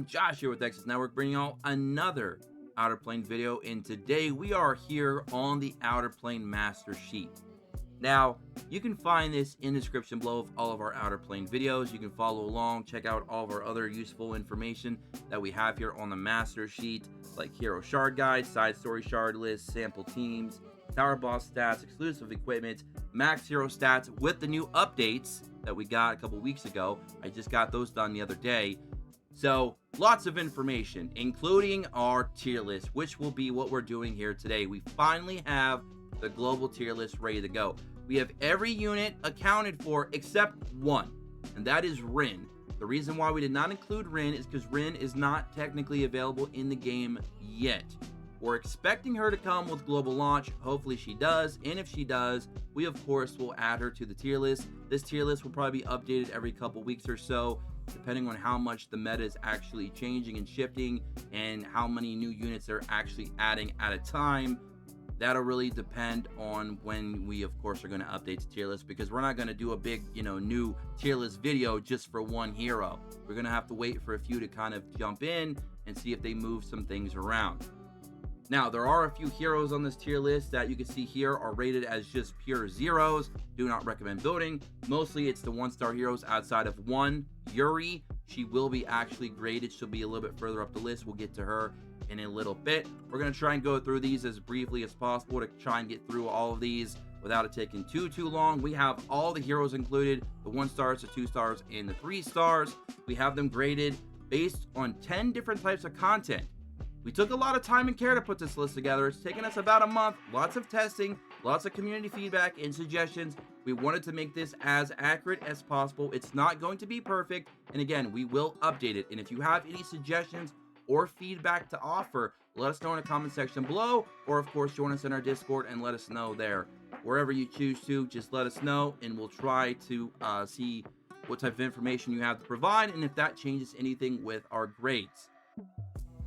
Josh here with Texas Network, bringing y'all another Outer Plane video, and today we are here on the Outer Plane Master Sheet. Now, you can find this in the description below of all of our Outer Plane videos. You can follow along, check out all of our other useful information that we have here on the Master Sheet, like Hero Shard Guide, Side Story Shard List, Sample Teams, Tower Boss Stats, Exclusive Equipment, Max Hero Stats with the new updates that we got a couple weeks ago. I just got those done the other day. So, lots of information, including our tier list, which will be what we're doing here today. We finally have the global tier list ready to go. We have every unit accounted for except one, and that is Rin. The reason why we did not include Rin is because Rin is not technically available in the game yet. We're expecting her to come with global launch. Hopefully she does, and if she does, we of course will add her to the tier list. This tier list will probably be updated every couple weeks or so, depending on how much the meta is actually changing and shifting and how many new units they're actually adding at a time. That'll really depend on when we of course are going to update the tier list, because we're not going to do a big new tier list video just for one hero. We're going to have to wait for a few to kind of jump in and see if they move some things around. Now, there are a few heroes on this tier list that you can see here are rated as just pure zeros. Do not recommend building. Mostly it's the 1-star heroes outside of one, Yuri. She will be actually graded. She'll be a little bit further up the list. We'll get to her in a little bit. We're going to try and go through these as briefly as possible to try and get through all of these without it taking too long. We have all the heroes included, the 1-stars, the 2-stars, and the 3-stars. We have them graded based on 10 different types of content. We took a lot of time and care to put this list together. It's taken us about a month, lots of testing, lots of community feedback and suggestions. We wanted to make this as accurate as possible. It's not going to be perfect, and again, we will update it. And if you have any suggestions or feedback to offer, let us know in the comment section below, or of course join us in our Discord and let us know there. Wherever you choose to, just let us know, and we'll try to see what type of information you have to provide, and if that changes anything with our grades.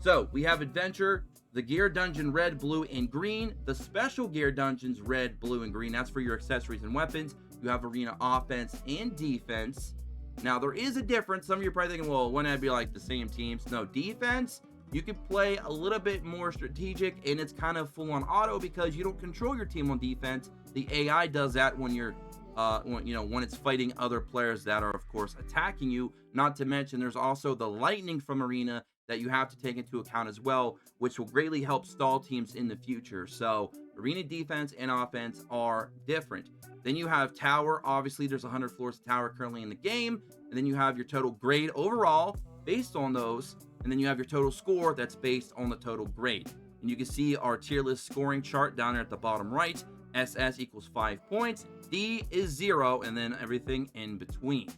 So, we have Adventure, the Gear Dungeon Red, Blue, and Green, the Special Gear Dungeons Red, Blue, and Green. That's for your accessories and weapons. You have Arena Offense and Defense. Now, there is a difference. Some of you are probably thinking, well, wouldn't that be like the same teams? No, Defense, you can play a little bit more strategic, and it's kind of full-on auto because you don't control your team on defense. The AI does that when you're when it's fighting other players that are, of course, attacking you. Not to mention, there's also the lightning from Arena that you have to take into account as well, which will greatly help stall teams in the future. So Arena defense and offense are different. Then you have Tower. Obviously, there's 100 floors of Tower currently in the game. And then you have your total grade overall based on those. And then you have your total score that's based on the total grade. And you can see our tier list scoring chart down there at the bottom right. SS equals 5 points. D is 0, and then everything in between.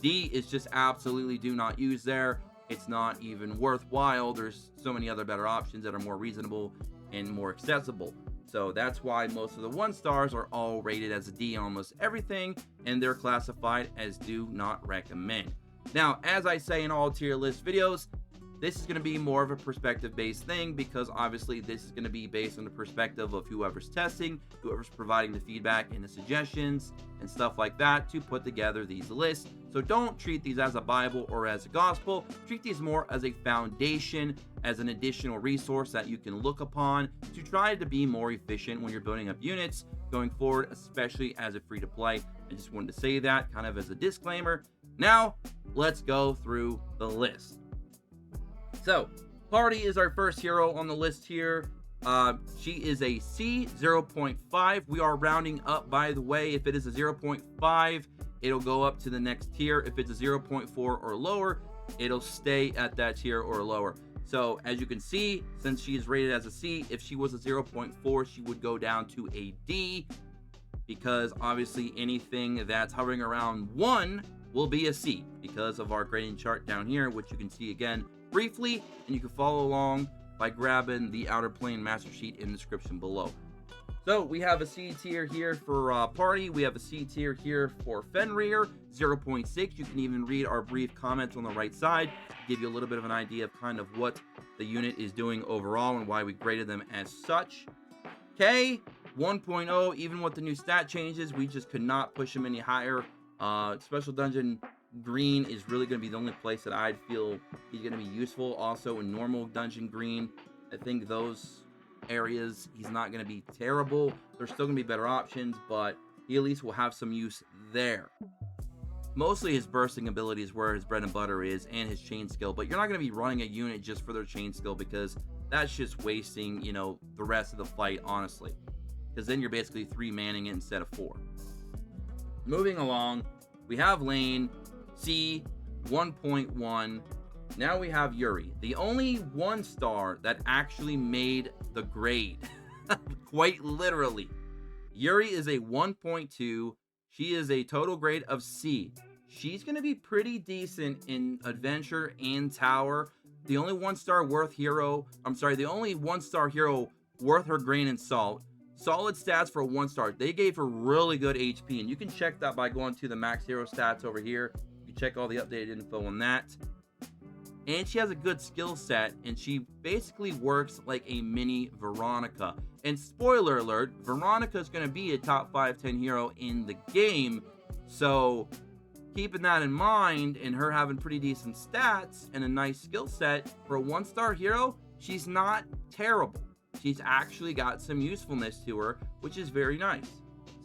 D is just absolutely do not use there. It's not even worthwhile. There's so many other better options that are more reasonable and more accessible. So that's why most of the 1-stars are all rated as a D on almost everything, and they're classified as do not recommend. Now, as I say in all tier list videos, this is going to be more of a perspective-based thing, because obviously this is going to be based on the perspective of whoever's testing, whoever's providing the feedback and the suggestions and stuff like that to put together these lists. So don't treat these as a Bible or as a gospel. Treat these more as a foundation, as an additional resource that you can look upon to try to be more efficient when you're building up units going forward, especially as a free-to-play. I just wanted to say that kind of as a disclaimer. Now, let's go through the list. So, Party is our first hero on the list here. She is a C, 0.5. We are rounding up, by the way. If it is a 0.5, it'll go up to the next tier. If it's a 0.4 or lower, it'll stay at that tier or lower. So, as you can see, since she is rated as a C, if she was a 0.4, she would go down to a D, because obviously anything that's hovering around 1 will be a C because of our grading chart down here, which you can see again briefly, and you can follow along by grabbing the Outer Plane Master Sheet in the description below. So we have a C tier here for Party. We have a C tier here for Fenrir, 0.6. You can even read our brief comments on the right side to give you a little bit of an idea of kind of what the unit is doing overall and why we graded them as such. K, 1.0. Even with the new stat changes, we just could not push them any higher. Special Dungeon green is really going to be the only place that I'd feel he's going to be useful. Also in normal dungeon green, I think those areas he's not going to be terrible. There's still going to be better options, but he at least will have some use there. Mostly his bursting ability is where his bread and butter is, and his chain skill, but you're not going to be running a unit just for their chain skill, because that's just wasting, the rest of the fight, honestly, because then you're basically 3-manning it instead of 4. Moving along, we have lane C 1.1. Now we have Yuri, the only 1-star that actually made the grade. Quite literally. Yuri is a 1.2. She is a total grade of C. She's going to be pretty decent in adventure and tower. The only 1-star the only 1-star hero worth her grain and salt. Solid stats for a 1-star. They gave her really good HP, and you can check that by going to the max hero stats over here. You can check all the updated info on that. And she has a good skill set, and she basically works like a mini Veronica. And spoiler alert, Veronica is going to be a top 5-10 hero in the game. So keeping that in mind, and her having pretty decent stats and a nice skill set for a 1-star hero, she's not terrible. She's actually got some usefulness to her, which is very nice.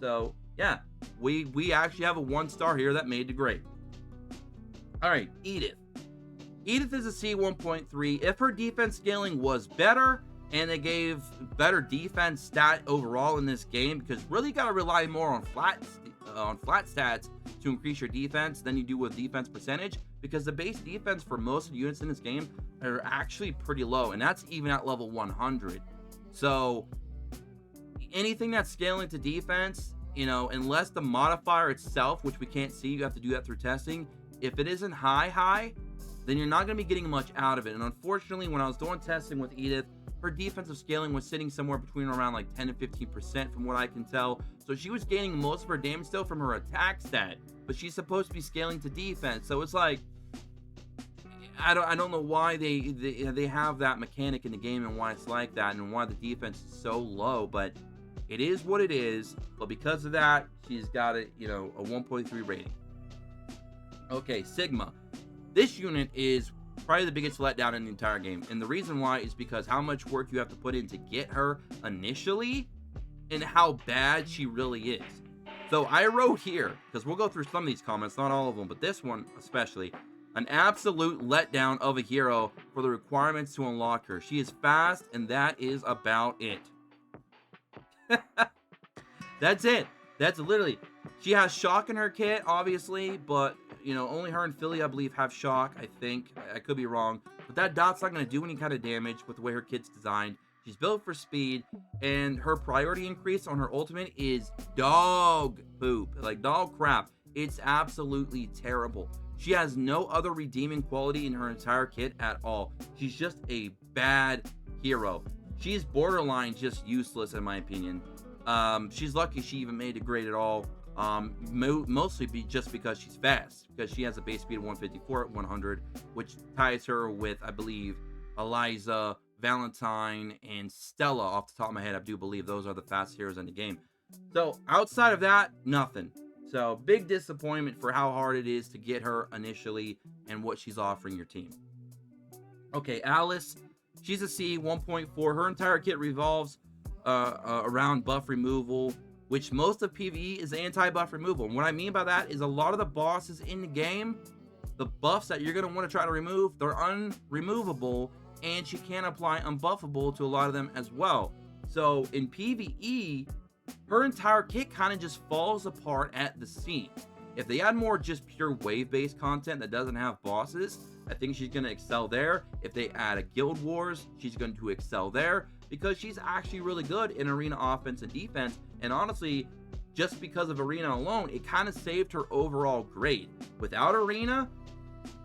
So yeah, we actually have a 1-star here that made the grade. All right, Edith. Edith is a C 1.3. If her defense scaling was better and they gave better defense stat overall in this game, because really got to rely more on flat stats to increase your defense than you do with defense percentage, because the base defense for most of the units in this game are actually pretty low, and that's even at level 100. So anything that's scaling to defense, unless the modifier itself, which we can't see, you have to do that through testing, if it isn't high, then you're not going to be getting much out of it. And unfortunately, when I was doing testing with Edith, her defensive scaling was sitting somewhere between around like 10 and 15% from what I can tell. So she was gaining most of her damage still from her attack stat, but she's supposed to be scaling to defense. So it's like, I don't know why they have that mechanic in the game and why it's like that and why the defense is so low, but it is what it is. But because of that, she's got a 1.3 rating. Okay, Sigma. This unit is probably the biggest letdown in the entire game, and the reason why is because how much work you have to put in to get her initially and how bad she really is. So I wrote here, because we'll go through some of these comments, not all of them, but this one especially, an absolute letdown of a hero for the requirements to unlock her. She is fast, and that is about it. That's it. That's literally, she has shock in her kit, obviously, but only her and Philly, I believe, have shock. I think I could be wrong, but that dot's not going to do any kind of damage with the way her kit's designed. She's built for speed, and her priority increase on her ultimate is dog poop, like dog crap. It's absolutely terrible. She has no other redeeming quality in her entire kit at all. She's just a bad hero. She's borderline just useless in my opinion. She's lucky she even made a grade at all. Mostly just because she's fast, because she has a base speed of 154 at 100, which ties her with, I believe, Eliza, Valentine, and Stella. Off the top of my head, I do believe those are the fast heroes in the game. So outside of that, nothing. So big disappointment for how hard it is to get her initially and what she's offering your team. Okay, Alice, she's a C 1.4. Her entire kit revolves around buff removal, which most of PvE is anti-buff removal. And what I mean by that is a lot of the bosses in the game, the buffs that you're going to want to try to remove, they're unremovable, and she can apply unbuffable to a lot of them as well. So in PvE, her entire kit kind of just falls apart at the seams. If they add more just pure wave-based content that doesn't have bosses, I think she's going to excel there. If they add a Guild Wars, she's going to excel there, because she's actually really good in arena offense and defense. And honestly, just because of arena alone, it kind of saved her overall grade. Without arena,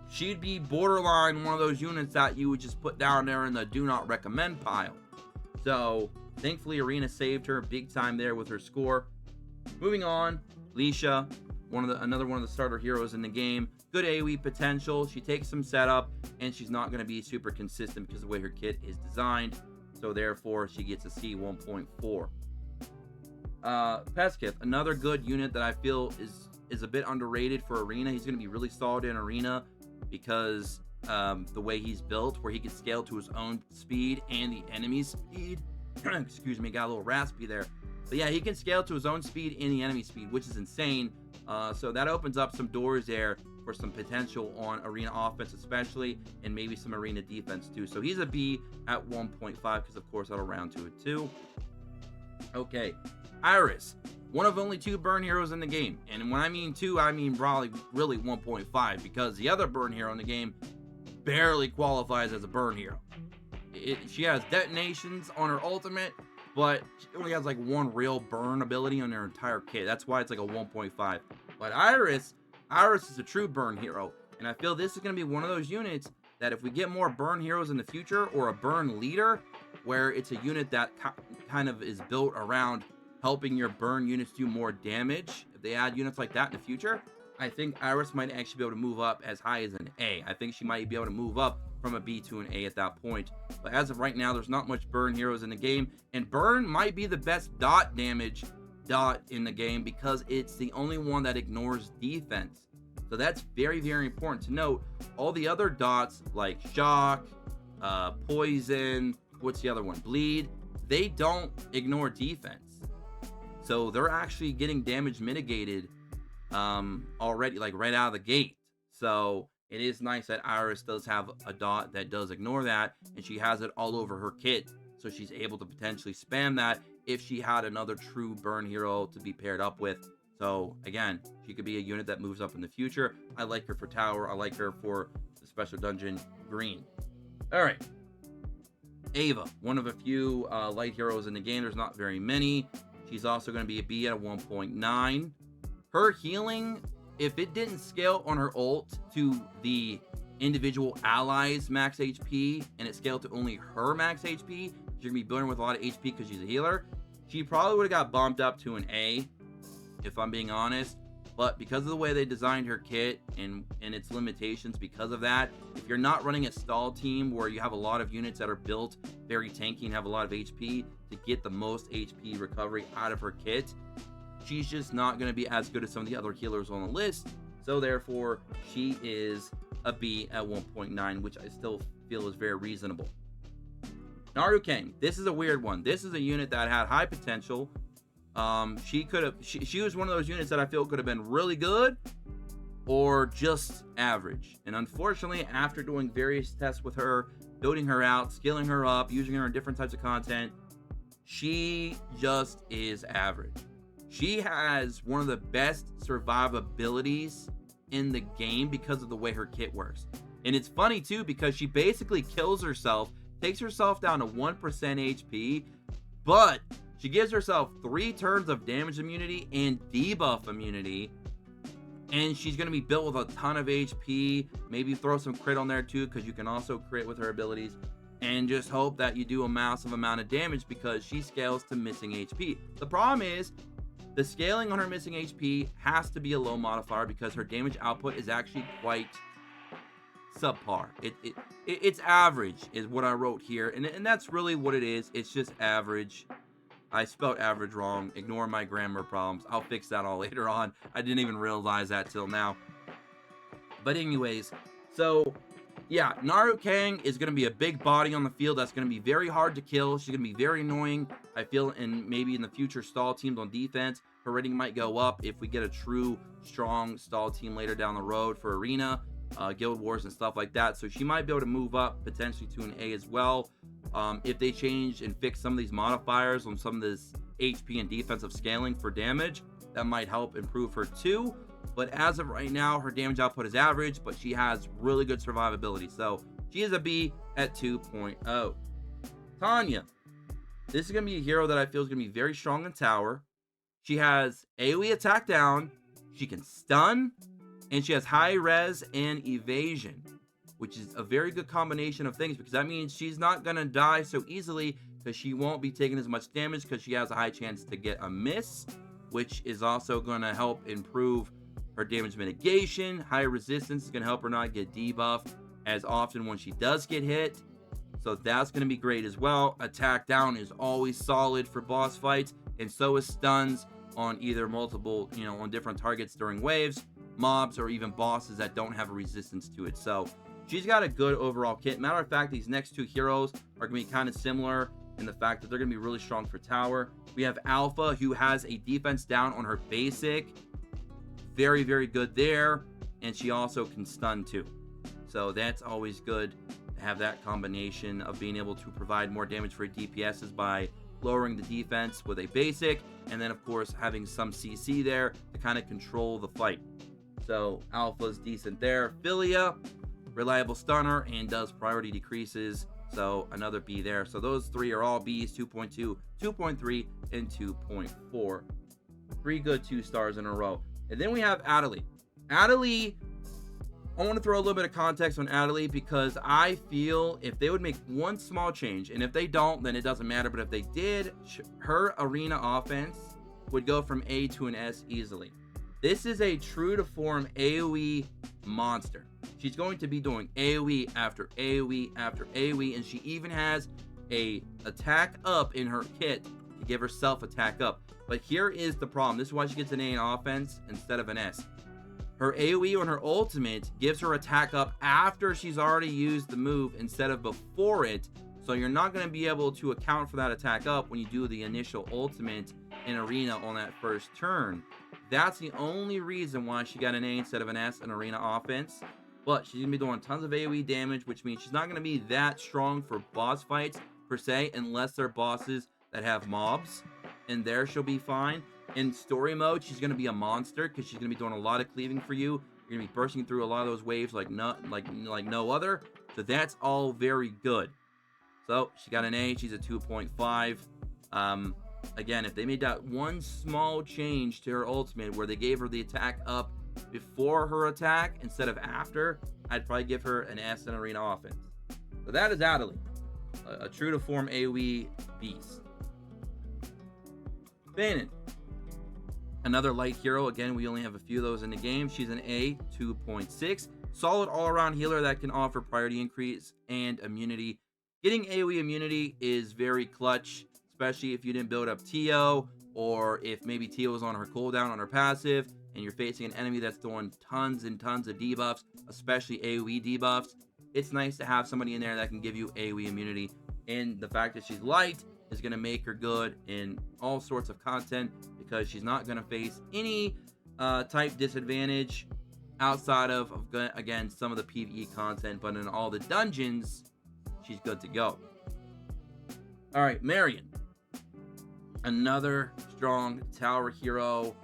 she'd be borderline one of those units that you would just put down there in the do not recommend pile. So thankfully arena saved her big time there with her score. Moving on, Leisha, another one of the starter heroes in the game. Good AoE potential. She takes some setup, and she's not going to be super consistent because of the way her kit is designed. So therefore, she gets a C 1.4. Peskith, another good unit that I feel is is a bit underrated for arena. He's going to be really solid in arena because the way he's built, where he can scale to his own speed and the enemy's speed. Excuse me, got a little raspy there. But yeah, he can scale to his own speed and the enemy speed, which is insane. So that opens up some doors there for some potential on arena offense especially, and maybe some arena defense too. So he's a B at 1.5 because of course that'll round to a 2. Okay, Iris, one of only 2 burn heroes in the game. And when I mean 2, I mean probably really 1.5, because the other burn hero in the game barely qualifies as a burn hero. She has detonations on her ultimate, but she only has like 1 real burn ability on her entire kit. That's why it's like a 1.5. But Iris is a true burn hero, and I feel this is going to be one of those units that if we get more burn heroes in the future, or a burn leader, where it's a unit that kind of is built around helping your burn units do more damage, if they add units like that in the future, I think Iris might actually be able to move up as high as an A. I think she might be able to move up from a B to an A at that point. But as of right now, there's not much burn heroes in the game, and burn might be the best dot damage dot in the game because it's the only one that ignores defense. So that's very, very important to note. All the other dots like shock, poison, what's the other one, bleed, they don't ignore defense. So they're actually getting damage mitigated already, like right out of the gate. So it is nice that Iris does have a dot that does ignore that, and she has it all over her kit, so she's able to potentially spam that if she had another true burn hero to be paired up with. So again, she could be a unit that moves up in the future. I like her for tower. I like her for the special dungeon green. All right, Ava, one of a few light heroes in the game. There's not very many. She's also going to be a B at 1.9. Her healing, if it didn't scale on her ult to the individual allies max HP, and it scaled to only her max HP, she's going to be building with a lot of HP because she's a healer, she probably would have got bumped up to an A, if I'm being honest. But because of the way they designed her kit and its limitations because of that, if you're not running a stall team where you have a lot of units that are built very tanky and have a lot of HP to get the most HP recovery out of her kit, she's just not going to be as good as some of the other healers on the list. So therefore, she is a B at 1.9, which I still feel is very reasonable. Narukang, this is a weird one. This is a unit that had high potential. She was one of those units that I feel could have been really good or just average. And unfortunately, after doing various tests with her, building her out, skilling her up, using her in different types of content, she just is average. She has one of the best survivabilities in the game because of the way her kit works. And it's funny too, because she basically kills herself, takes herself down to 1% HP, but she gives herself 3 turns of damage immunity and debuff immunity. And she's going to be built with a ton of HP. Maybe throw some crit on there too, because you can also crit with her abilities. And just hope that you do a massive amount of damage because she scales to missing HP. The problem is, the scaling on her missing HP has to be a low modifier because her damage output is actually quite subpar. It's average is what I wrote here. And that's really what it is. It's just average. I spelled average wrong. Ignore my grammar problems. I'll fix that all later on. I didn't even realize that till now. But anyways, so yeah, Narukang is going to be a big body on the field that's going to be very hard to kill. She's going to be very annoying. I feel maybe in the future stall teams on defense, her rating might go up if we get a true strong stall team later down the road for arena, guild wars and stuff like that. So she might be able to move up potentially to an A as well. If they change and fix some of these modifiers on some of this HP and defensive scaling for damage, that might help improve her too. But as of right now, her damage output is average, but she has really good survivability. So she is a B at 2.0. Tanya. This is going to be a hero that I feel is going to be very strong in tower. She has AoE attack down, she can stun, and she has high res and evasion, which is a very good combination of things because that means she's not going to die so easily because she won't be taking as much damage because she has a high chance to get a miss, which is also going to help improve her damage mitigation. High resistance is going to help her not get debuffed as often when she does get hit. So that's going to be great as well. Attack down is always solid for boss fights, and so is stuns. on either multiple, on different targets during waves, mobs, or even bosses that don't have a resistance to it. So she's got a good overall kit. Matter of fact, these next two heroes are going to be kind of similar in the fact that they're going to be really strong for tower. We have Alpha, who has a defense down on her basic. Very, very good there. And she also can stun too. So that's always good to have that combination of being able to provide more damage for DPSs by lowering the defense with a basic, and then of course having some CC there to kind of control the fight. So Alpha's decent there. Philia, reliable stunner and does priority decreases, so another B there. So those three are all Bs, 2.2, 2.3, and 2.4. 3 good 2 stars in a row. And then we have Adelie. Adelie, I want to throw a little bit of context on Adelie because I feel if they would make one small change, and if they don't, then it doesn't matter, but if they did, her arena offense would go from A to an S easily. This is a true to form AoE monster. She's going to be doing AoE after AoE after AoE, and she even has a attack up in her kit to give herself attack up. But here is the problem. This is why she gets an A in offense instead of an S. Her AoE on her ultimate gives her attack up after she's already used the move instead of before it. So you're not going to be able to account for that attack up when you do the initial ultimate in arena on that first turn. That's the only reason why she got an A instead of an S in arena offense. But she's going to be doing tons of AoE damage, which means she's not going to be that strong for boss fights per se, unless they're bosses that have mobs. And there she'll be fine. In story mode, she's going to be a monster because she's going to be doing a lot of cleaving for you. You're going to be bursting through a lot of those waves like no other. So that's all very good. So she got an A. She's a 2.5. Again, if they made that one small change to her ultimate where they gave her the attack up before her attack instead of after, I'd probably give her an S in arena offense. So that is Adelie, a true to form AoE beast. Banon, another light hero. Again, we only have a few of those in the game. She's an A, 2.6. Solid all-around healer that can offer priority increase and immunity. Getting AoE immunity is very clutch, especially if you didn't build up Tio, or if maybe Tio was on her cooldown on her passive, and you're facing an enemy that's doing tons and tons of debuffs, especially AoE debuffs. It's nice to have somebody in there that can give you AoE immunity. And the fact that she's light is going to make her good in all sorts of content because she's not going to face any type disadvantage outside of, again, some of the PvE content, but in all the dungeons, she's good to go. All right, Marion, another strong tower hero,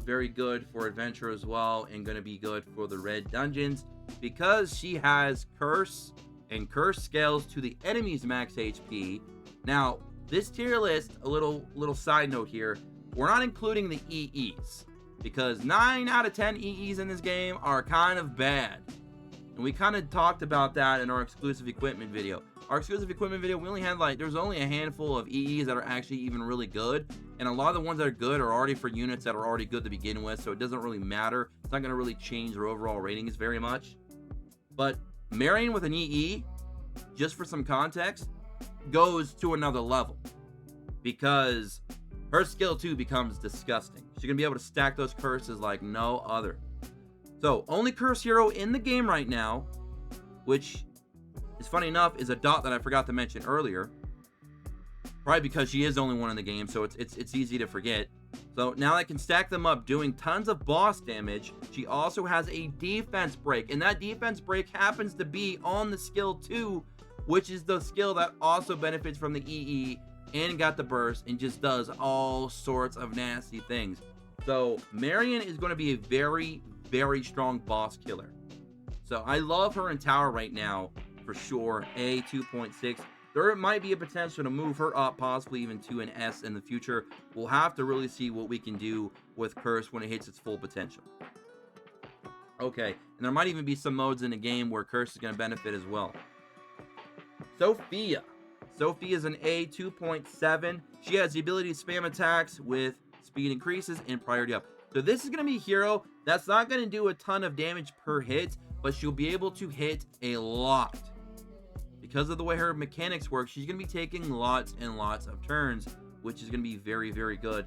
very good for adventure as well, and going to be good for the red dungeons because she has curse, and curse scales to the enemy's max HP. Now, this tier list, a little side note here, we're not including the EEs because 9 out of 10 EEs in this game are kind of bad. And we kind of talked about that in our exclusive equipment video. Our exclusive equipment video, we only had there's only a handful of EEs that are actually even really good. And a lot of the ones that are good are already for units that are already good to begin with. So it doesn't really matter. It's not going to really change their overall ratings very much. But Marion with an EE, just for some context, goes to another level because her skill 2 becomes disgusting. She's gonna be able to stack those curses like no other. So only curse hero in the game right now, which is funny enough, is a dot that I forgot to mention earlier, probably because she is the only one in the game, so it's easy to forget. So now I can stack them up doing tons of boss damage. She also has a defense break, and that defense break happens to be on the skill 2, which is the skill that also benefits from the EE and got the burst and just does all sorts of nasty things. So Marion is going to be a very, very strong boss killer. So I love her in tower right now for sure. A 2.6. There might be a potential to move her up, possibly even to an S in the future. We'll have to really see what we can do with Curse when it hits its full potential. Okay, and there might even be some modes in the game where Curse is going to benefit as well. Sophia. Sophia is an A, 2.7. She has the ability to spam attacks with speed increases and priority up. So this is going to be a hero that's not going to do a ton of damage per hit, but she'll be able to hit a lot. Because of the way her mechanics work, she's going to be taking lots and lots of turns, which is going to be very, very good.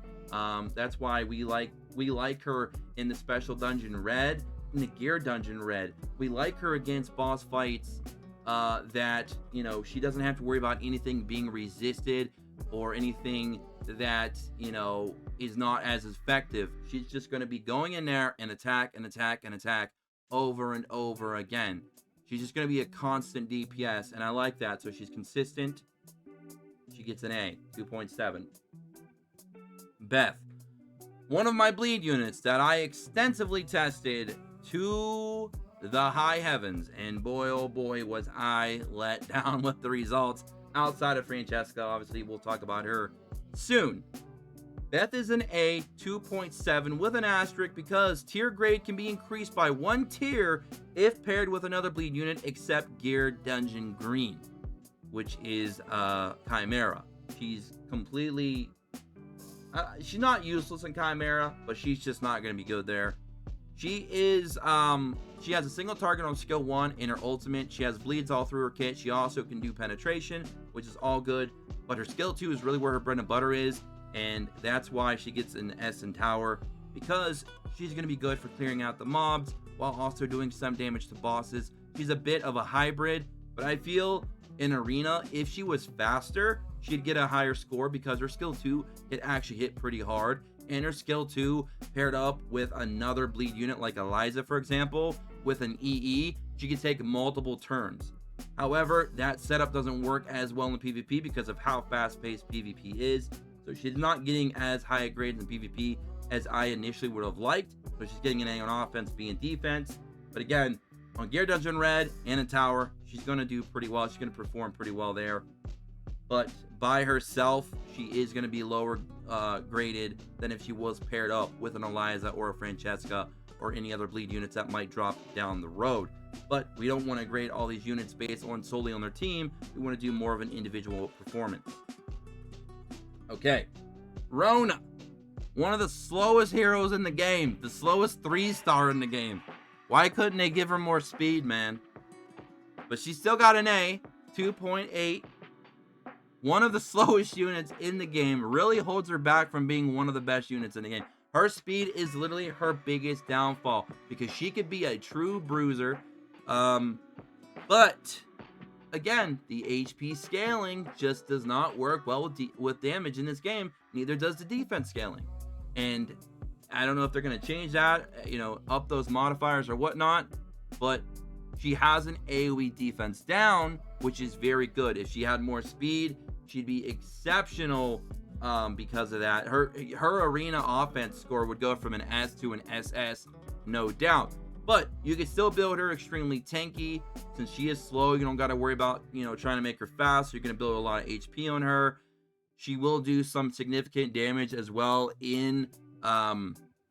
That's why we like her in the special dungeon red, in the gear dungeon red. We like her against boss fights that, you know, she doesn't have to worry about anything being resisted or anything that, you know, is not as effective. She's just going to be going in there and attack and attack and attack over and over again. She's just going to be a constant DPS, and I like that. So she's consistent. She gets an A, 2.7. Beth, one of my bleed units that I extensively tested to the high heavens, and boy, oh boy, was I let down with the results outside of Francesca. Obviously, we'll talk about her soon. Beth is an A, 2.7 with an asterisk because tier grade can be increased by 1 tier if paired with another bleed unit except Gear Dungeon Green, which is Chimera. She's completely... she's not useless in Chimera, but she's just not going to be good there. She is... she has a single target on skill 1 in her ultimate. She has bleeds all through her kit. She also can do penetration, which is all good. But her skill 2 is really where her bread and butter is. And that's why she gets an S in tower, because she's going to be good for clearing out the mobs while also doing some damage to bosses. She's a bit of a hybrid, but I feel in arena, if she was faster, she'd get a higher score because her skill 2 it actually hit pretty hard, and her skill 2 paired up with another bleed unit like Eliza, for example, with an EE, she could take multiple turns. However, that setup doesn't work as well in PvP because of how fast-paced PvP is. So she's not getting as high a grade in PvP as I initially would have liked. So she's getting an A on offense, B in defense. But again, on Gear Dungeon Red and in Tower, she's going to do pretty well. She's going to perform pretty well there. But by herself, she is going to be lower graded than if she was paired up with an Eliza or a Francesca or any other bleed units that might drop down the road. But we don't want to grade all these units based on solely on their team. We want to do more of an individual performance. Okay, Rona, one of the slowest heroes in the game, the slowest 3-star in the game. Why couldn't they give her more speed, man? But she still got an A, 2.8. One of the slowest units in the game, really holds her back from being one of the best units in the game. Her speed is literally her biggest downfall because she could be a true bruiser. But again, the HP scaling just does not work well with damage in this game. Neither does the defense scaling. And I don't know if they're going to change that, you know, up those modifiers or whatnot. But she has an AoE defense down, which is very good. If she had more speed, she'd be exceptional because of that. Her arena offense score would go from an S to an SS, no doubt. But you can still build her extremely tanky. Since she is slow, you don't got to worry about, you know, trying to make her fast. You're going to build a lot of HP on her. She will do some significant damage as well in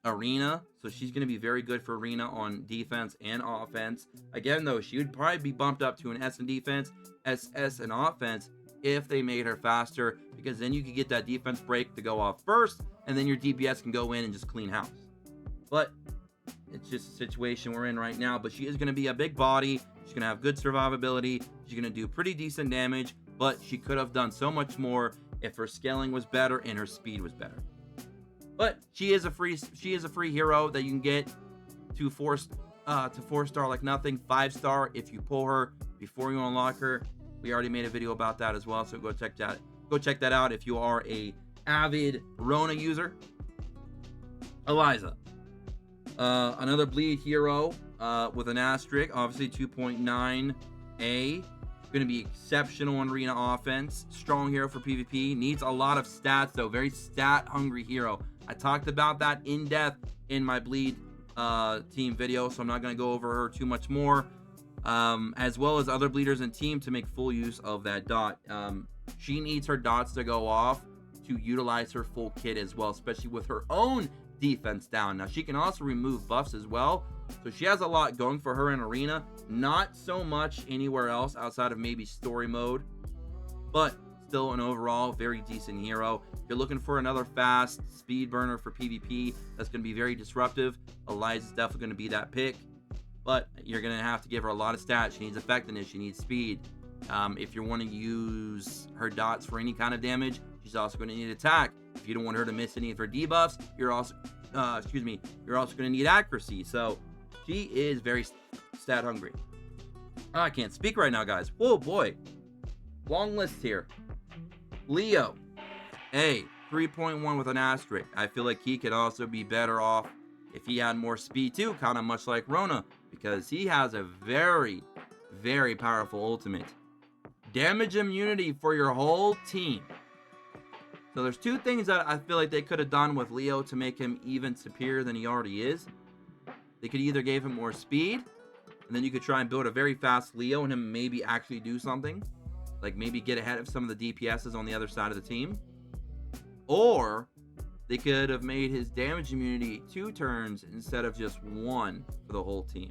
arena. So she's going to be very good for arena on defense and offense. Again, though, she would probably be bumped up to an S in defense, SS in offense if they made her faster. Because then you could get that defense break to go off first. And then your DPS can go in and just clean house. But it's just a situation we're in right now. But she is going to be a big body. She's going to have good survivability. She's going to do pretty decent damage. But she could have done so much more if her scaling was better and her speed was better. But she is a free hero that you can get to 4-star like nothing. 5-star if you pull her before you unlock her. We already made a video about that as well. So go check that out if you are a avid Rona user. Eliza. Another bleed hero with an asterisk, obviously 2.9A. Going to be exceptional in arena offense. Strong hero for PvP. Needs a lot of stats, though. Very stat-hungry hero. I talked about that in depth in my bleed team video, so I'm not going to go over her too much more. As well as other bleeders in team to make full use of that dot. She needs her dots to go off to utilize her full kit as well, especially with her own defense down. Now she can also remove buffs as well, so she has a lot going for her in arena. Not so much anywhere else outside of maybe story mode, but still an overall very decent hero. If you're looking for another fast speed burner for PvP that's going to be very disruptive, Eliza's definitely going to be that pick. But you're going to have to give her a lot of stats. She needs effectiveness, she needs speed. If you want to use her dots for any kind of damage, She's also going to need attack. If you don't want her to miss any of her debuffs, you're also, you're also going to need accuracy. So she is very stat hungry. I can't speak right now, guys. Whoa, boy. Long list here. Leo, A, 3.1 with an asterisk. I feel like he could also be better off if he had more speed too, kind of much like Rona, because he has a very, very powerful ultimate. Damage immunity for your whole team. So there's two things that I feel like they could have done with Leo to make him even superior than he already is. They could either give him more speed, and then you could try and build a very fast Leo and him maybe actually do something. Like maybe get ahead of some of the DPSs on the other side of the team. Or they could have made his damage immunity 2 turns instead of just 1 for the whole team.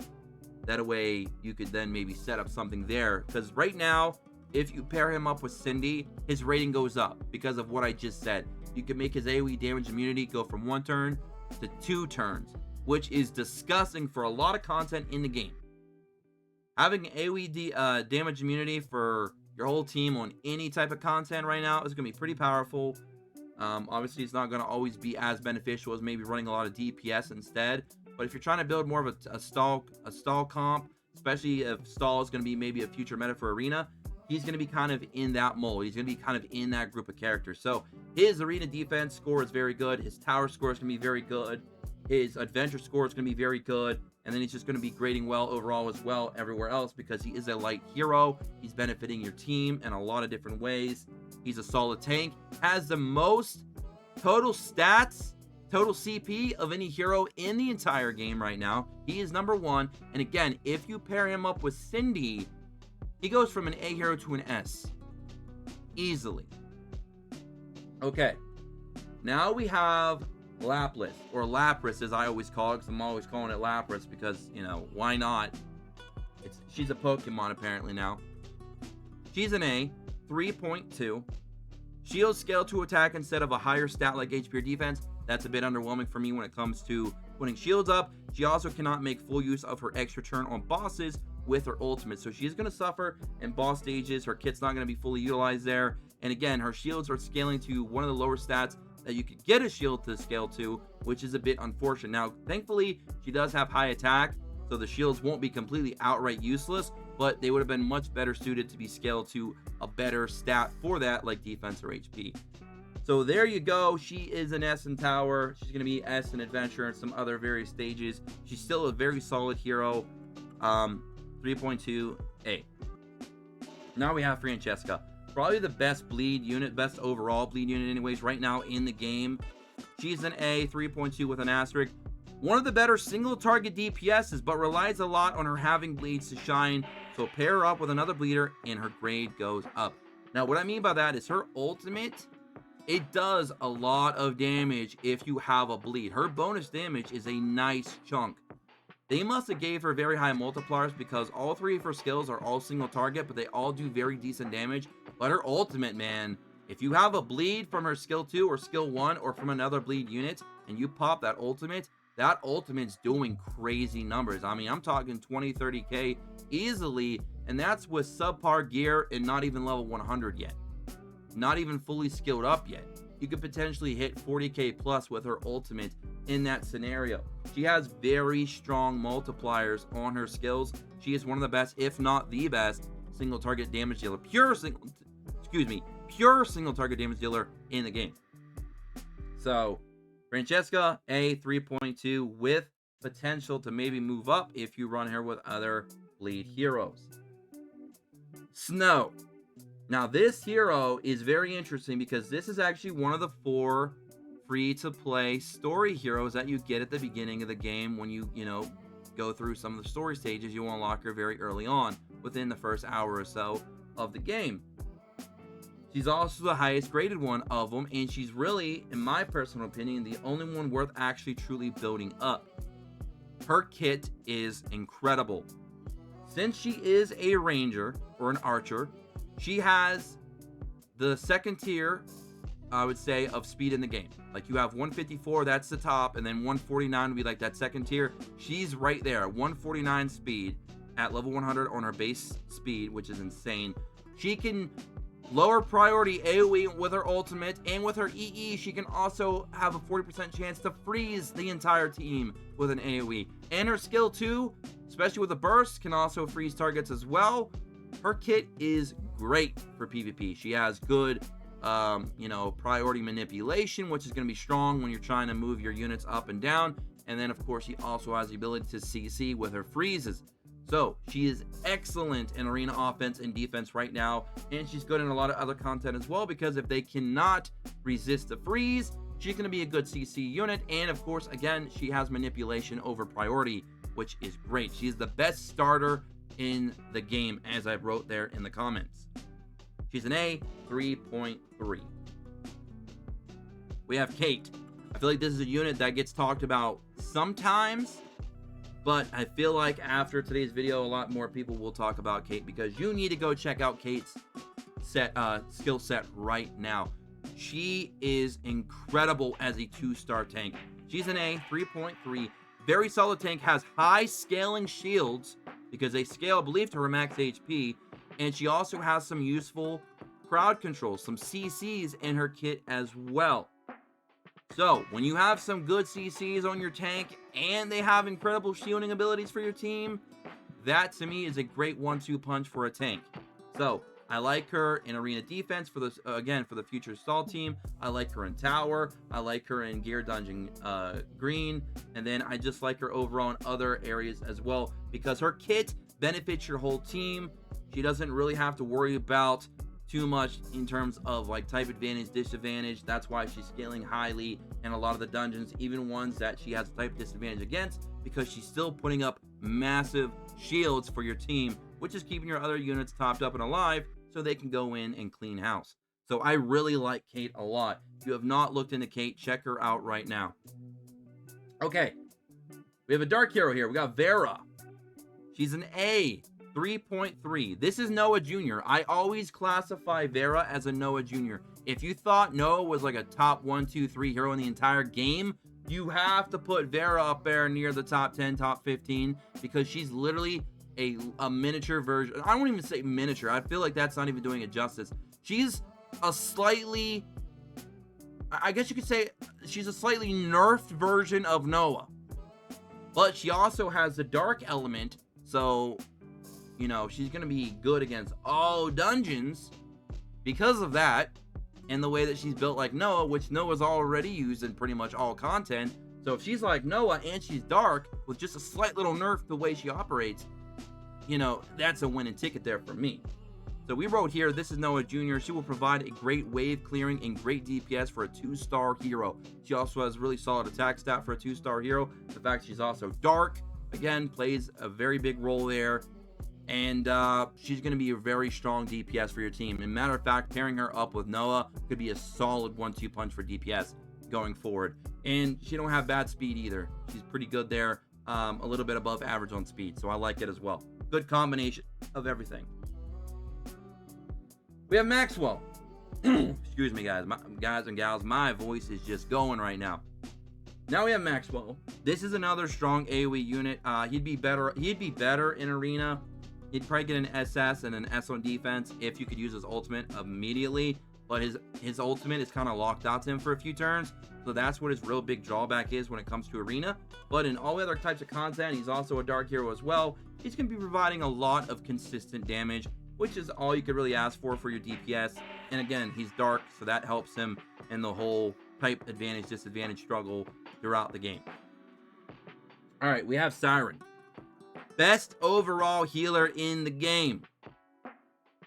That way you could then maybe set up something there. Because right now, if you pair him up with Cindy, his rating goes up because of what I just said. You can make his AoE damage immunity go from 1 turn to 2 turns, which is disgusting for a lot of content in the game. Having AoE damage immunity for your whole team on any type of content right now is going to be pretty powerful. Obviously, it's not going to always be as beneficial as maybe running a lot of DPS instead. But if you're trying to build more of a stall comp, especially if stall is going to be maybe a future meta for Arena, he's going to be kind of in that mold. He's going to be kind of in that group of characters. So his Arena defense score is very good. His tower score is going to be very good. His adventure score is going to be very good. And then he's just going to be grading well overall as well everywhere else because he is a light hero. He's benefiting your team in a lot of different ways. He's a solid tank. Has the most total stats, total CP of any hero in the entire game right now. He is number 1. And again, if you pair him up with Cindy, he goes from an A hero to an S. Easily. Okay. Now we have Lapras, or Lapras as I always call it, because I'm always calling it Lapras because, you know, why not? She's a Pokemon apparently now. She's an A, 3.2. Shield scale to attack instead of a higher stat like HP or defense. That's a bit underwhelming for me when it comes to putting shields up. She also cannot make full use of her extra turn on bosses with her ultimate. So she's going to suffer in boss stages. Her kit's not going to be fully utilized there. And again, her shields are scaling to one of the lower stats that you could get a shield to scale to, which is a bit unfortunate. Now, thankfully, she does have high attack, so the shields won't be completely outright useless, but they would have been much better suited to be scaled to a better stat for that, like defense or HP. So there you go. She is an S in Tower. She's going to be S in Adventure and some other various stages. She's still a very solid hero. 3.2 A. Now we have Francesca. Probably the best bleed unit, best overall bleed unit anyways right now in the game. She's an A, 3.2 with an asterisk. One of the better single target DPSs, but relies a lot on her having bleeds to shine. So pair her up with another bleeder and her grade goes up. Now what I mean by that is her ultimate, it does a lot of damage if you have a bleed. Her bonus damage is a nice chunk. They must have gave her very high multipliers because all 3 of her skills are all single target, but they all do very decent damage. But her ultimate, man, if you have a bleed from her skill 2 or skill 1 or from another bleed unit and you pop that ultimate's doing crazy numbers. I mean, I'm talking 20, 30K easily, and that's with subpar gear and not even level 100 yet. Not even fully skilled up yet. You could potentially hit 40K plus with her ultimate in that scenario. She has very strong multipliers on her skills. She is one of the best, if not the best, single target damage dealer. Pure single target damage dealer in the game. So, Francesca, A, 3.2 with potential to maybe move up if you run her with other bleed heroes. Snow. Now, this hero is very interesting because this is actually one of the 4 free-to-play story heroes that you get at the beginning of the game when you go through some of the story stages. You unlock her very early on, within the first hour or so of the game. She's also the highest graded one of them, and she's really, in my personal opinion, the only one worth actually truly building up. Her kit is incredible. Since she is a ranger or an archer, she has the second tier, I would say, of speed in the game. Like, you have 154, that's the top, and then 149 would be like that second tier. She's right there, 149 speed at level 100 on her base speed, which is insane. She can lower priority AoE with her ultimate, and with her EE, she can also have a 40% chance to freeze the entire team with an AoE. And her skill 2, especially with a burst, can also freeze targets as well. Her kit is great for PvP. She has good, priority manipulation, which is going to be strong when you're trying to move your units up and down. And then, of course, she also has the ability to CC with her freezes. So she is excellent in arena offense and defense right now, and she's good in a lot of other content as well, because if they cannot resist the freeze, she's going to be a good CC unit. And of course, again, she has manipulation over priority, which is great. She's the best starter in the game, as I wrote there in the comments. She's an A, 3.3. We have Kate. I feel like this is a unit that gets talked about sometimes, but I feel like after today's video, a lot more people will talk about Kate, because you need to go check out Kate's skill set right now. She is incredible as a 2-star tank. She's an A, 3.3. Very solid tank, has high scaling shields because they scale, I believe, to her max HP. And she also has some useful crowd control, some CCs in her kit as well. So, when you have some good CCs on your tank and they have incredible shielding abilities for your team, that to me is a great 1-2 punch for a tank. So, I like her in arena defense for this, again, for the future stall team. I like her in tower. I like her in gear dungeon green. And then I just like her overall in other areas as well, because her kit benefits your whole team. She doesn't really have to worry about too much in terms of like type advantage, disadvantage. That's why she's scaling highly in a lot of the dungeons, even ones that she has a type disadvantage against, because she's still putting up massive shields for your team, which is keeping your other units topped up and alive so they can go in and clean house. So I really like Kate a lot. If you have not looked into Kate, check her out right now. Okay, we have a dark hero here. We got Vera. She's an A, 3.3. This is Noah Jr. I always classify Vera as a Noah Jr. If you thought Noah was like a top 1, 2, 3 hero in the entire game, you have to put Vera up there near the top 10, top 15, because she's literally a miniature version. I won't even say miniature. I feel like that's not even doing it justice. She's a slightly, I guess you could say she's a slightly nerfed version of Noah. But she also has the dark element, so she's going to be good against all dungeons because of that, and the way that she's built like Noah, which Noah's already used in pretty much all content. So if she's like Noah and she's dark with just a slight little nerf the way she operates, that's a winning ticket there for me. So we wrote here, this is Noah Jr. She will provide a great wave clearing and great DPS for a 2-star hero. She also has really solid attack stat for a 2-star hero. The fact she's also dark, again, plays a very big role there. And she's going to be a very strong DPS for your team. And matter of fact, pairing her up with Noah could be a solid 1-2 punch for DPS going forward. And she don't have bad speed either. She's pretty good there, a little bit above average on speed. So I like it as well. Good combination of everything. We have Maxwell. Excuse me, guys and gals. My voice is just going right now. Now we have Maxwell. This is another strong AoE unit. He'd be better in arena. He'd probably get an SS and an S on defense if you could use his ultimate immediately. But his ultimate is kind of locked out to him for a few turns. So that's what his real big drawback is when it comes to arena. But in all other types of content, he's also a dark hero as well. He's going to be providing a lot of consistent damage, which is all you could really ask for your DPS. And again, he's dark, so that helps him in the whole type advantage, disadvantage struggle throughout the game. All right, we have Siren. Best overall healer in the game.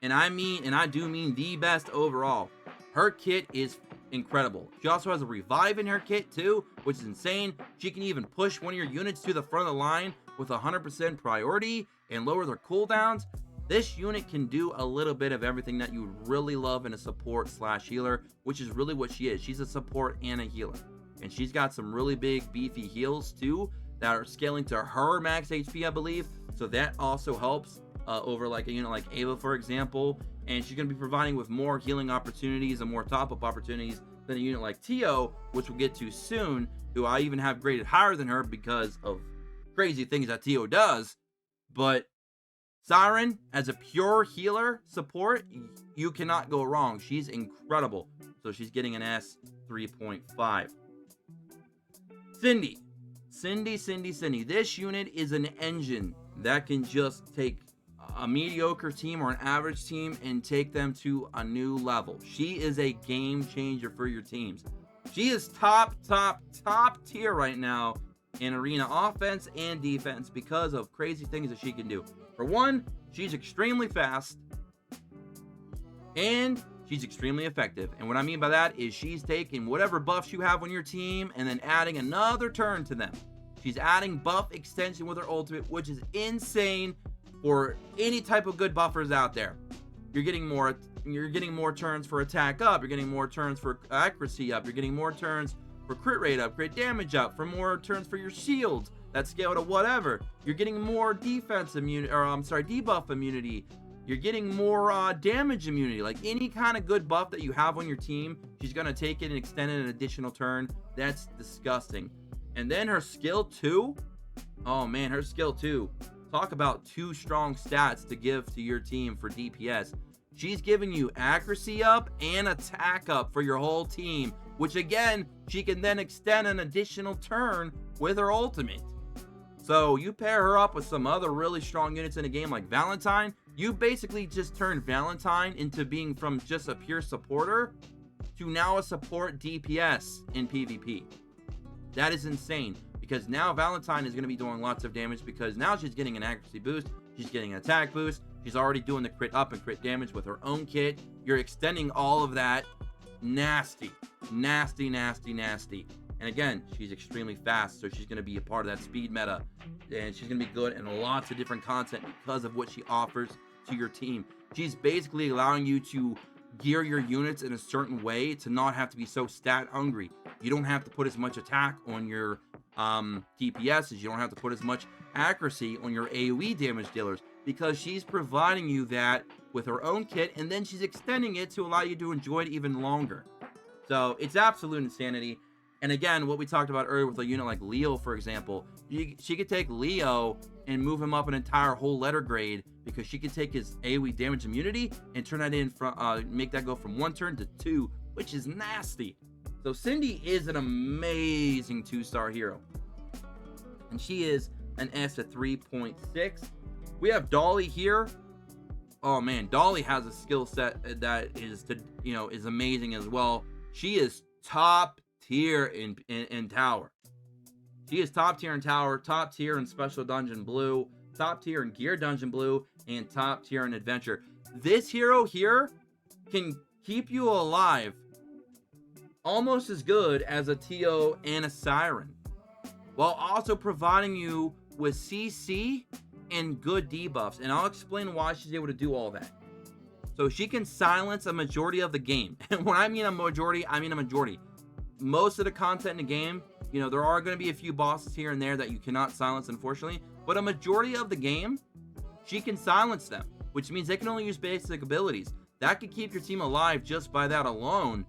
And I do mean the best overall. Her kit is incredible. She also has a revive in her kit too, which is insane. She can even push one of your units to the front of the line with 100% priority and lower their cooldowns. This unit can do a little bit of everything that you would really love in a support / healer, which is really what she is. She's a support and a healer. And she's got some really big beefy heals too that are scaling to her max HP, I believe. So that also helps over like a unit like Ava, for example. And she's going to be providing with more healing opportunities and more top-up opportunities than a unit like Tio, which we'll get to soon, who I even have graded higher than her because of crazy things that Tio does. But Siren, as a pure healer support, you cannot go wrong. She's incredible. So she's getting an S 3.5. Cindy. Cindy. This unit is an engine that can just take a mediocre team or an average team and take them to a new level. She is a game changer for your teams. She is top tier right now in arena offense and defense because of crazy things that she can do. For one, she's extremely fast and she's extremely effective. And what I mean by that is she's taking whatever buffs you have on your team and then adding another turn to them. She's adding buff extension with her ultimate, which is insane for any type of good buffers out there. You're getting more turns for attack up, you're getting more turns for accuracy up, you're getting more turns for crit rate up, crit damage up, for more turns for your shields that scale to whatever. You're getting more defense immunity, or debuff immunity. You're getting more damage immunity. Like any kind of good buff that you have on your team, she's gonna take it and extend it an additional turn. That's disgusting. And then her skill 2, oh man, her skill 2. Talk about 2 strong stats to give to your team for DPS. She's giving you accuracy up and attack up for your whole team, which again, she can then extend an additional turn with her ultimate. So you pair her up with some other really strong units in a game like Valentine, you basically just turned Valentine into being from just a pure supporter to now a support DPS in PvP. That is insane, because now Valentine is going to be doing lots of damage because now she's getting an accuracy boost, she's getting an attack boost, she's already doing the crit up and crit damage with her own kit. You're extending all of that. Nasty. And again, she's extremely fast, so she's going to be a part of that speed meta, and she's going to be good in lots of different content because of what she offers to your team. She's basically allowing you to gear your units in a certain way to not have to be so stat hungry. You don't have to put as much attack on your DPSs. You don't have to put as much accuracy on your AoE damage dealers, because she's providing you that with her own kit, and then she's extending it to allow you to enjoy it even longer. So it's absolute insanity. And again, what we talked about earlier with a unit like Leo, for example, she could take Leo and move him up an entire whole letter grade, because she could take his AoE damage immunity and turn that in from make that go from 1 turn to 2, which is nasty. So Cindy is an amazing 2-star hero, and she is an S at 3.6. We have Dolly here. Oh man, Dolly has a skill set that is amazing as well. She is top tier in tower. She is top tier in tower, top tier in special dungeon blue, top tier in gear dungeon blue, and top tier in adventure. This hero here can keep you alive almost as good as a TO and a Siren, while also providing you with CC and good debuffs. And I'll explain why she's able to do all that. So she can silence a majority of the game. And when I mean a majority, I mean a majority. Most of the content in the game, there are going to be a few bosses here and there that you cannot silence, unfortunately, but a majority of the game, she can silence them, which means they can only use basic abilities. That could keep your team alive just by that alone.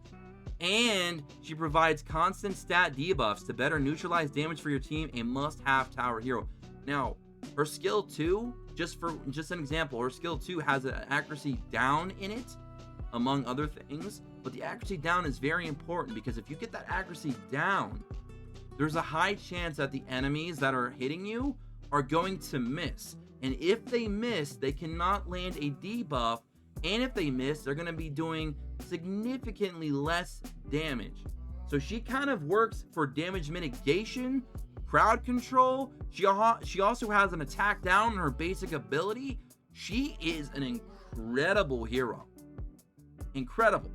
And she provides constant stat debuffs to better neutralize damage for your team, a must-have tower hero. Now, her skill 2, just an example, her skill 2 has an accuracy down in it, among other things. But the accuracy down is very important, because if you get that accuracy down, there's a high chance that the enemies that are hitting you are going to miss. And if they miss, they cannot land a debuff. And if they miss, they're going to be doing significantly less damage. So she kind of works for damage mitigation, crowd control. She also has an attack down in her basic ability. She is an incredible hero. Incredible.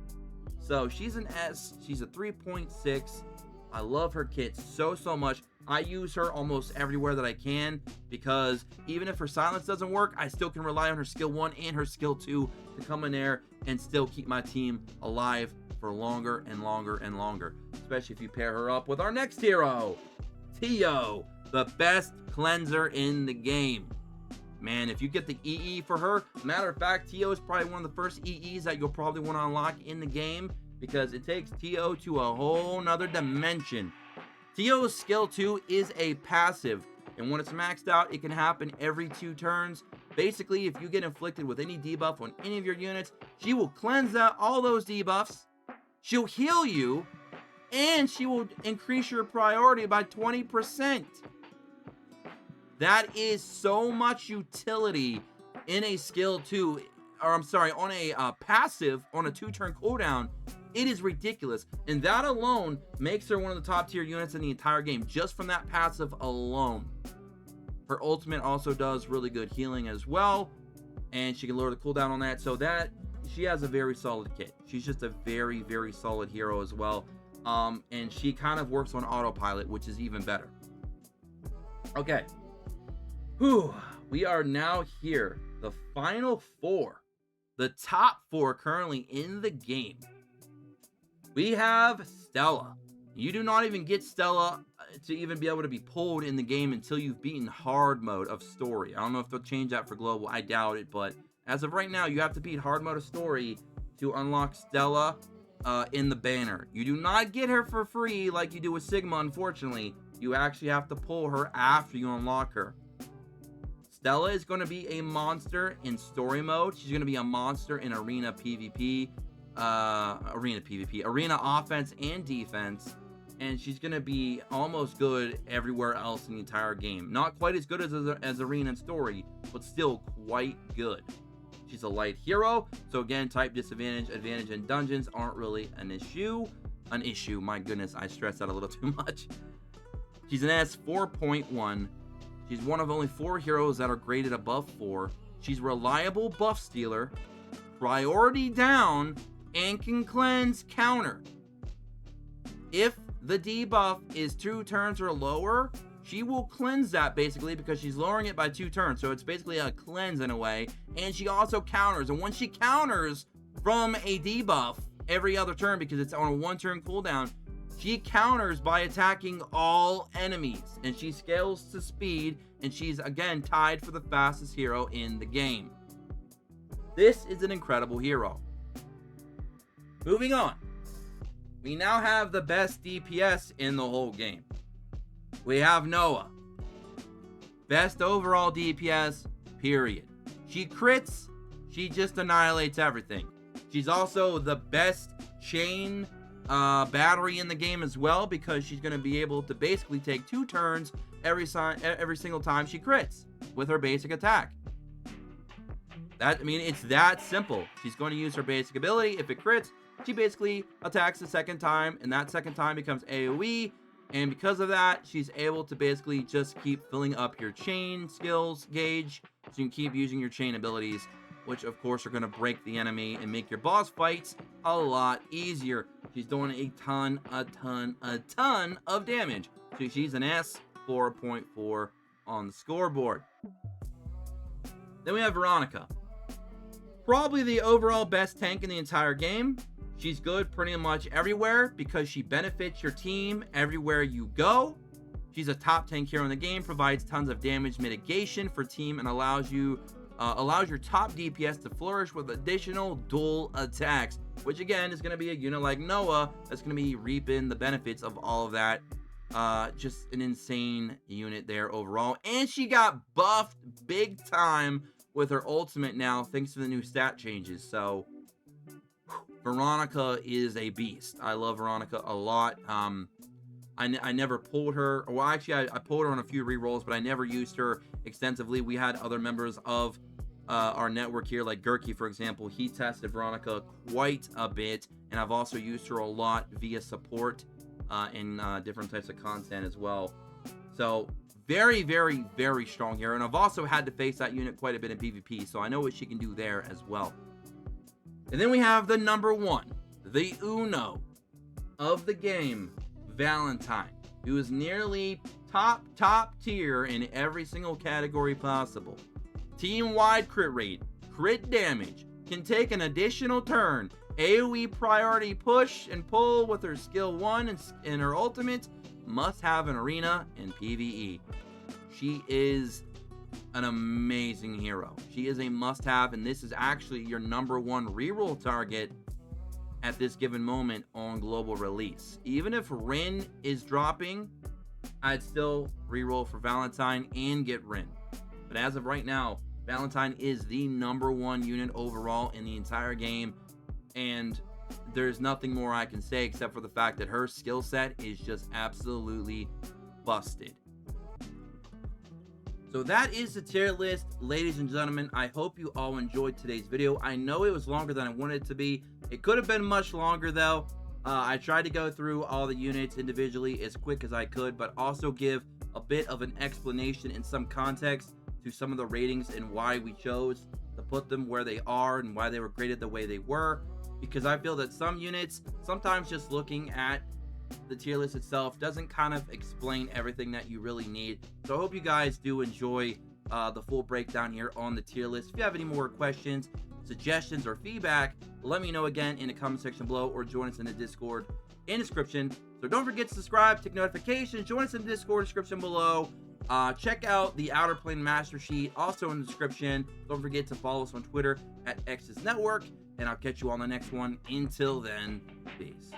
So she's an S. She's a 3.6. I love her kit so much. I use her almost everywhere that I can, because even if her silence doesn't work, I still can rely on her skill 1 and her skill 2 to come in there and still keep my team alive for longer and longer, especially if you pair her up with our next hero, Theo, the best cleanser in the game. Man, if you get the EE for her, matter of fact, Theo is probably one of the first EEs that you'll probably want to unlock in the game, because it takes Theo to a whole nother dimension. Theo's skill 2 is a passive, and when it's maxed out, it can happen every 2 turns. Basically, if you get inflicted with any debuff on any of your units, she will cleanse out all those debuffs, she'll heal you, and she will increase your priority by 20%. That is so much utility in a skill 2, or I'm sorry, on a passive on a 2-turn cooldown. It is ridiculous, and that alone makes her one of the top tier units in the entire game, just from that passive alone. Her ultimate also does really good healing as well, and she can lower the cooldown on that, so that she has a very solid kit. She's just a very, very solid hero as well, and she kind of works on autopilot, which is even better. Okay, we are now here, the final 4, the top 4 currently in the game. We have Stella. You do not even get Stella to even be able to be pulled in the game until you've beaten hard mode of story. I don't know if they'll change that for global. I doubt it, but as of right now, you have to beat hard mode of story to unlock Stella in the banner. You do not get her for free like you do with Sigma, unfortunately. You actually have to pull her after you unlock her. Stella is going to be a monster in story mode. She's going to be a monster in arena PvP, arena offense and defense, and she's going to be almost good everywhere else in the entire game. Not quite as good as arena and story, but still quite good. She's a light hero, so again, type disadvantage, advantage, and dungeons aren't really an issue. My goodness, I stressed that a little too much. She's an S 4.1. She's one of only 4 heroes that are graded above 4. She's reliable buff stealer, priority down, and can cleanse counter. If the debuff is 2 turns or lower, she will cleanse that basically because she's lowering it by 2 turns. So it's basically a cleanse in a way. And she also counters. And when she counters from a debuff every other turn, because it's on a 1-turn cooldown, she counters by attacking all enemies, and she scales to speed, and she's again tied for the fastest hero in the game. This is an incredible hero. Moving on, we now have the best DPS in the whole game. We have Noah. Best overall DPS, period. She crits, she just annihilates everything. She's also the best chain battery in the game as well, because she's going to be able to basically take 2 turns every single time she crits with her basic attack. It's that simple. She's going to use her basic ability. If it crits, she basically attacks the second time, and that second time becomes AoE, and because of that, she's able to basically just keep filling up your chain skills gauge, so you can keep using your chain abilities, which of course are going to break the enemy and make your boss fights a lot easier. She's doing a ton of damage. So she's an S 4.4 on the scoreboard. Then we have Veronica. Probably the overall best tank in the entire game. She's good pretty much everywhere because she benefits your team everywhere you go. She's a top tank hero in the game, provides tons of damage mitigation for team, and allows your top DPS to flourish with additional dual attacks, which again is going to be a unit like Noah that's going to be reaping the benefits of all of that. Just an insane unit there overall. And she got buffed big time with her ultimate now, thanks to the new stat changes. So Veronica is a beast. I love Veronica a lot. I never pulled her. Well, actually, I pulled her on a few rerolls, but I never used her extensively. We had other members of our network here, like Gherky, for example. He tested Veronica quite a bit, and I've also used her a lot via support in different types of content as well. So very, very, very strong here. And I've also had to face that unit quite a bit in PvP, so I know what she can do there as well. And then we have the number 1, the Uno of the game, Valentine, who is nearly top tier in every single category possible. Team-wide crit rate, crit damage, can take an additional turn, AoE priority push and pull with her skill 1 and her ultimate, must have an arena and PvE. She is an amazing hero. She is a must-have, and this is actually your number 1 reroll target at this given moment on global release. Even if Rin is dropping, I'd still reroll for Valentine and get Rin. But as of right now, Valentine is the #1 unit overall in the entire game, and there's nothing more I can say except for the fact that her skill set is just absolutely busted. So that is the tier list, ladies and gentlemen. I hope you all enjoyed today's video. I know it was longer than I wanted it to be. It could have been much longer though. I tried to go through all the units individually as quick as I could, but also give a bit of an explanation and some context to some of the ratings and why we chose to put them where they are and why they were graded the way they were. Because I feel that some units, sometimes just looking at the tier list itself doesn't kind of explain everything that you really need. So I hope you guys do enjoy the full breakdown here on the tier list. If you have any more questions, suggestions, or feedback, let me know again in the comment section below, or join us in the Discord in the description. So don't forget to subscribe, tick notifications, join us in the Discord description below. Check out the OUTERPLANE master sheet also in the description. Don't forget to follow us on Twitter at X's Network, and I'll catch you on the next one. Until then, peace.